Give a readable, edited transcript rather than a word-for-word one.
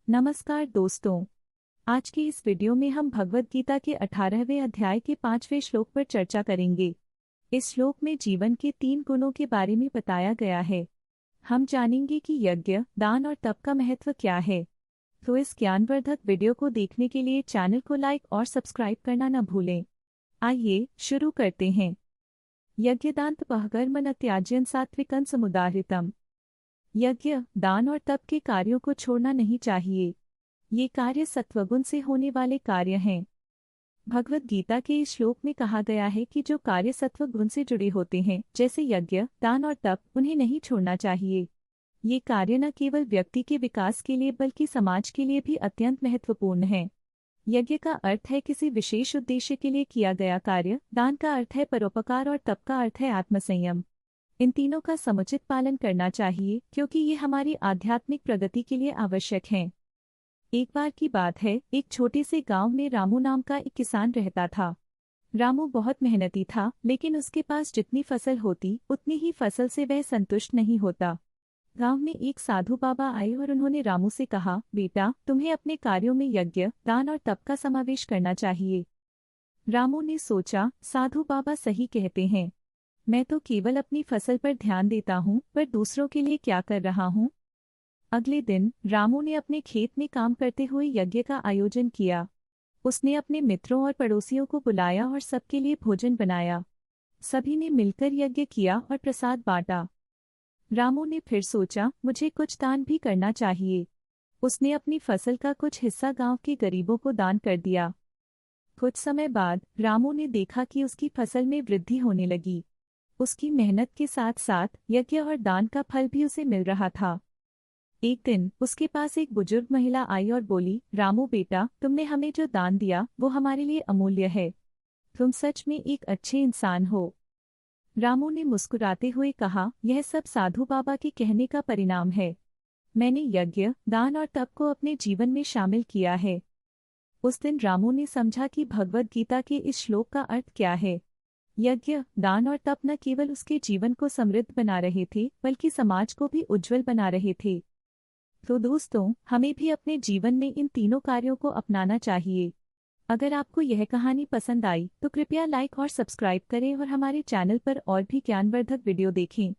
नमस्कार दोस्तों। आज की इस वीडियो में हम भगवद गीता के 18वें अध्याय के 5वें श्लोक पर चर्चा करेंगे। इस श्लोक में जीवन के 3 गुणों के बारे में बताया गया है। हम जानेंगे कि यज्ञ, दान और तप का महत्व क्या है। तो इस ज्ञानवर्धक वीडियो को देखने के लिए चैनल को लाइक और सब्सक्राइब करना न भूलें। आइए शुरू करते हैं। यज्ञदान तपः कर्म न त्याज्यं सात्विकं समुदाहृतम्। यज्ञ, दान और तप के कार्यों को छोड़ना नहीं चाहिए। ये कार्य सत्वगुण से होने वाले कार्य हैं। भगवद गीता के इस श्लोक में कहा गया है कि जो कार्य सत्व गुण से जुड़े होते हैं, जैसे यज्ञ, दान और तप, उन्हें नहीं छोड़ना चाहिए। ये कार्य न केवल व्यक्ति के विकास के लिए बल्कि समाज के लिए भी अत्यंत महत्वपूर्ण है। यज्ञ का अर्थ है किसी विशेष उद्देश्य के लिए किया गया कार्य, दान का अर्थ है परोपकार और तप का अर्थ है आत्मसंयम। इन तीनों का समुचित पालन करना चाहिए क्योंकि ये हमारी आध्यात्मिक प्रगति के लिए आवश्यक हैं। एक बार की बात है, एक छोटे से गांव में रामू नाम का एक किसान रहता था। रामू बहुत मेहनती था, लेकिन उसके पास जितनी फसल होती उतनी ही फसल से वह संतुष्ट नहीं होता। गांव में एक साधु बाबा आए और उन्होंने रामू से कहा, बेटा, तुम्हें अपने कार्यों में यज्ञ, दान और तप का समावेश करना चाहिए। रामू ने सोचा, साधु बाबा सही कहते हैं। मैं तो केवल अपनी फसल पर ध्यान देता हूँ, पर दूसरों के लिए क्या कर रहा हूँ। अगले दिन रामू ने अपने खेत में काम करते हुए यज्ञ का आयोजन किया। उसने अपने मित्रों और पड़ोसियों को बुलाया और सबके लिए भोजन बनाया। सभी ने मिलकर यज्ञ किया और प्रसाद बांटा। रामू ने फिर सोचा, मुझे कुछ दान भी करना चाहिए। उसने अपनी फसल का कुछ हिस्सा गांव के गरीबों को दान कर दिया। कुछ समय बाद रामू ने देखा कि उसकी फसल में वृद्धि होने लगी। उसकी मेहनत के साथ साथ यज्ञ और दान का फल भी उसे मिल रहा था। एक दिन उसके पास एक बुजुर्ग महिला आई और बोली, रामू बेटा, तुमने हमें जो दान दिया वो हमारे लिए अमूल्य है। तुम सच में एक अच्छे इंसान हो। रामू ने मुस्कुराते हुए कहा, यह सब साधु बाबा के कहने का परिणाम है। मैंने यज्ञ, दान और तप को अपने जीवन में शामिल किया है। उस दिन रामू ने समझा कि भगवद गीता के इस श्लोक का अर्थ क्या है। यज्ञ, दान और तप न केवल उसके जीवन को समृद्ध बना रहे थे बल्कि समाज को भी उज्जवल बना रहे थे। तो दोस्तों, हमें भी अपने जीवन में इन तीनों कार्यों को अपनाना चाहिए। अगर आपको यह कहानी पसंद आई तो कृपया लाइक और सब्सक्राइब करें और हमारे चैनल पर और भी ज्ञानवर्धक वीडियो देखें।